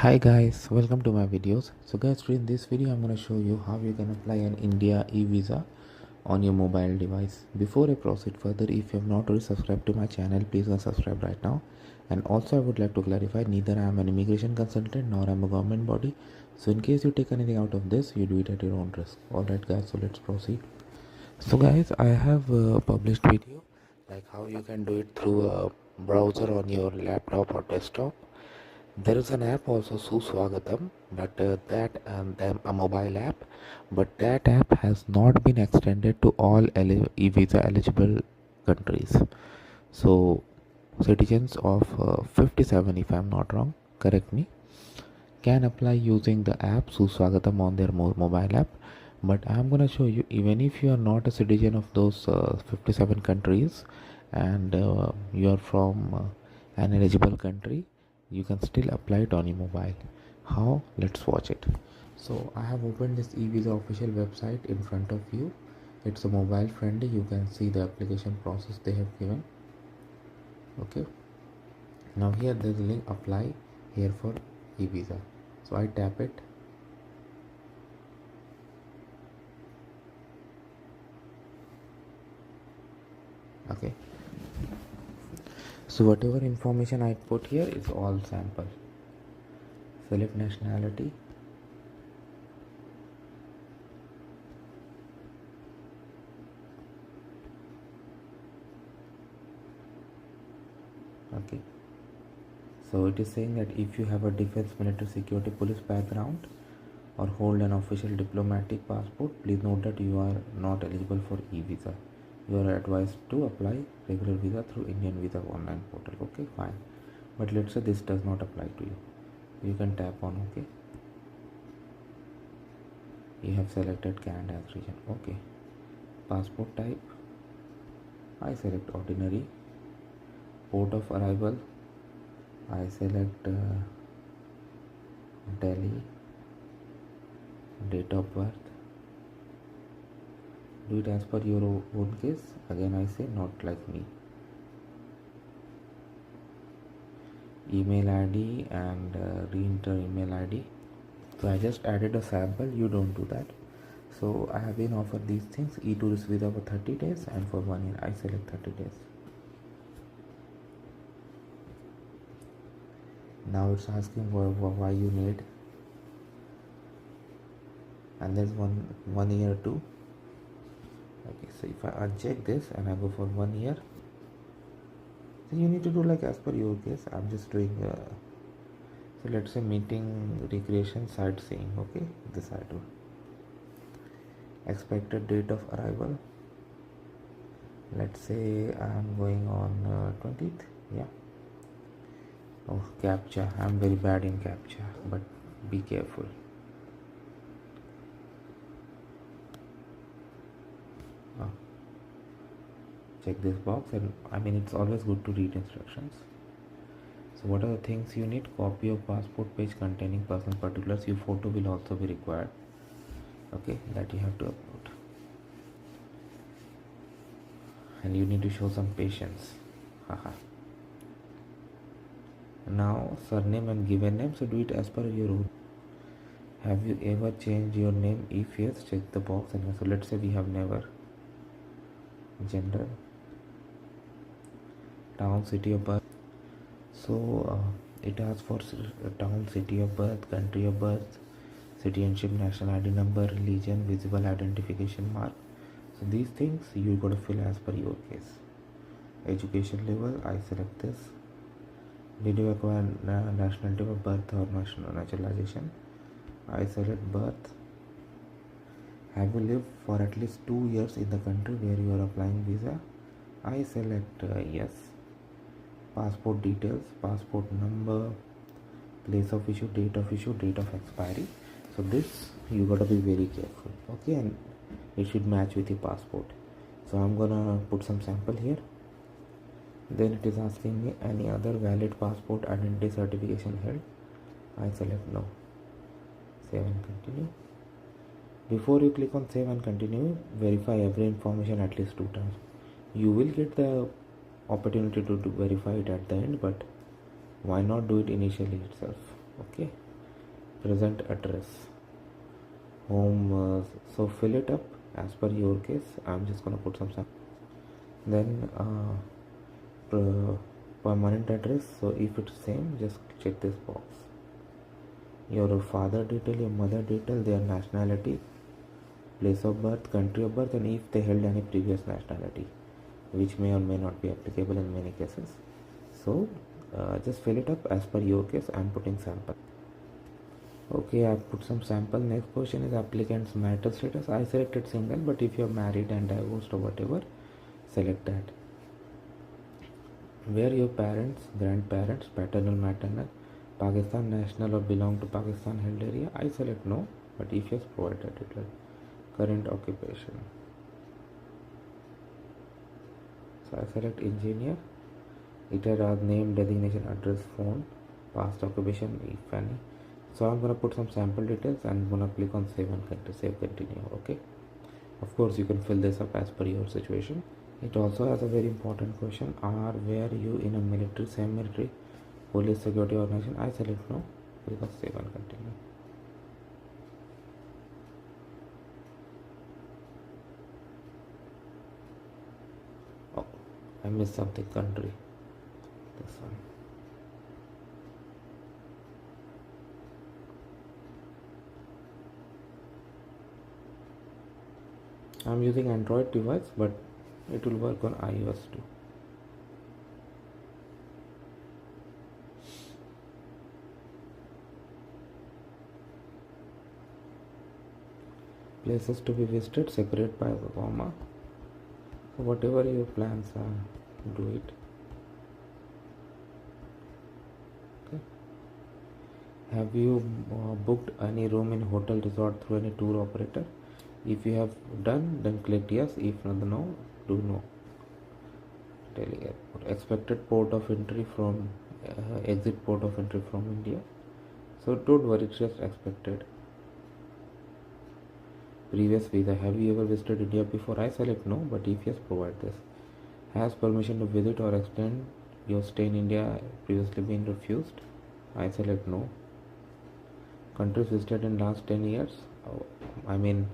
Hi guys, welcome to my videos. So guys, in this video I'm going to show you how you can apply an India e-visa on your mobile device. Before I proceed further, if you have not already subscribed to my channel, please go subscribe right now. And also I would like to clarify, neither I am an immigration consultant nor I am a government body. So in case you take anything out of this, you do it at your own risk. Alright guys, so let's proceed. So guys, I have published video like how you can do it through a browser on your laptop or desktop. There is an app also, Suswagatam, but a mobile app, but that app has not been extended to all e-visa eligible countries. So citizens of 57, if I'm not wrong, correct me, can apply using the app Suswagatam on their mobile app. But I'm gonna show you, even if you are not a citizen of those 57 countries and you are from an eligible country, you can still apply it on your mobile. How? Let's watch it. So I have opened this e-visa official website in front of you. It's a mobile friendly. You can see the application process they have given. Okay, now here there's a link, apply here for e-visa. So I tap it. Okay, so whatever information I put here is all sample. Select nationality. Okay, so it is saying that if you have a defense, military, security, police background or hold an official diplomatic passport, please note that you are not eligible for e-visa. You are advised to apply regular visa through Indian Visa online portal. Okay, fine, but let's say this does not apply to you. You can tap on OK. You have selected Canada as region. Okay, passport type, I select ordinary. Port of arrival, I select Delhi. Date of birth, do it as per your own case. Again I say, not like me. Email ID and re-enter email ID. So I just added a sample, you don't do that. So I have been offered these things: e-tourist visa for 30 days and for 1 year. I select 30 days. Now it's asking why you need, and there's one year too. Okay, so if I uncheck this and I go for 1 year, then you need to do like as per your case. I'm just doing so let's say meeting, recreation, sightseeing. Okay, this I do. Expected date of arrival, let's say I'm going on 20th. Yeah. Oh, captcha, I'm very bad in captcha, but be careful. Oh. Check this box, and I mean, it's always good to read instructions. So what are the things you need? Copy of passport page containing personal particulars. Your photo will also be required. Okay, that you have to upload, and you need to show some patience. Haha. Now surname and given name, so do it as per your own. Have you ever changed your name? If yes, check the box. And so let's say we have never. Gender, town, city of birth. So it asks for town, city of birth, country of birth, citizenship, national ID number, religion, visible identification mark. So these things you got to fill as per your case. Education level, I select this. Did you acquire nationality of birth or naturalization? I select birth. Have you lived for at least 2 years in the country where you are applying visa? I select yes. Passport details, passport number, place of issue, date of issue, date of expiry. So this you gotta be very careful. Okay, and it should match with your passport. So I'm gonna put some sample here. Then it is asking me any other valid passport identity certification held. I select no. Save and continue. Before you click on save and continue, verify every information at least 2 times. You will get the opportunity to verify it at the end, but why not do it initially itself? Okay. present address, home. So fill it up as per your case. I'm just gonna put some stuff. Then permanent address. So if it's same, just check this box. Your father detail, your mother detail, their nationality, place of birth, country of birth, and if they held any previous nationality, which may or may not be applicable in many cases. So just fill it up as per your case. I'm putting sample. Okay, I put some sample. Next question is applicant's marital status. I selected single, but if you're married and divorced or whatever, select that. Where your parents, grandparents, paternal, maternal, Pakistan national or belong to Pakistan held area, I select no, but if yes, provide that detail. Current occupation. So I select engineer. It has name, designation, address, phone, past occupation, if any. So I'm gonna put some sample details and I'm gonna click on save and save continue. Okay. Of course, you can fill this up as per your situation. It also has a very important question. Were you in a military, semi-military, police, security organization? I select no. Click on save and continue. Oh, I missed something. Country. This one. I'm using Android device, but it will work on iOS too. Places to be visited, separate by the comma. So whatever your plans are, do it. Okay. Have you booked any room in hotel, resort through any tour operator? If you have done, then click yes. If not, no, do no. Delhi airport. Expected port of entry from exit port of entry from India. So don't worry, it's just expected. Previous visa. Have you ever visited India before? I select no, but if yes, provide this. Has permission to visit or extend your stay in India previously been refused? I select no. Countries visited in last 10 years. I mean,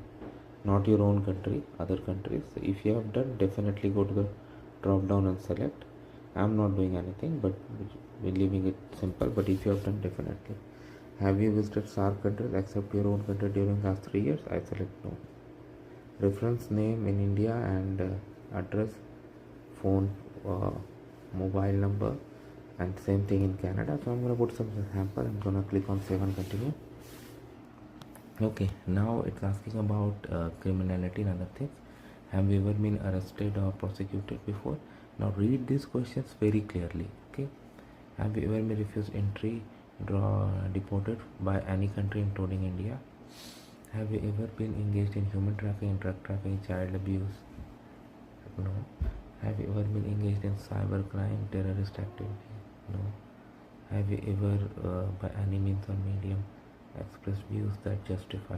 not your own country, other countries. If you have done, definitely go to the drop down and select. I'm not doing anything, but we're leaving it simple. But if you have done, definitely. Have you visited SAARC countries except your own country during last 3 years? I select no. Reference name in India and address, phone, mobile number, and same thing in Canada. So I'm going to put some sample. I'm going to click on save and continue. Okay, now it's asking about criminality and other things. Have you ever been arrested or prosecuted before? Now read these questions very clearly. Okay, have you ever been refused entry, deported by any country including India? Have you ever been engaged in human trafficking, drug trafficking, child abuse? No. Have you ever been engaged in cyber crime, terrorist activity? No. Have you ever by any means or medium express views that justify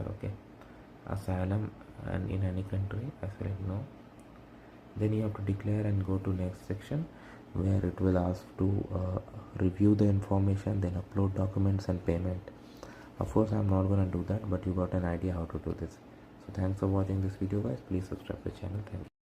asylum and in any country? I select no. Then you have to declare and go to next section where it will ask to review the information, then upload documents and payment. Of course, I'm not gonna do that, but you got an idea how to do this. So thanks for watching this video, guys. Please subscribe to the channel. Thank you.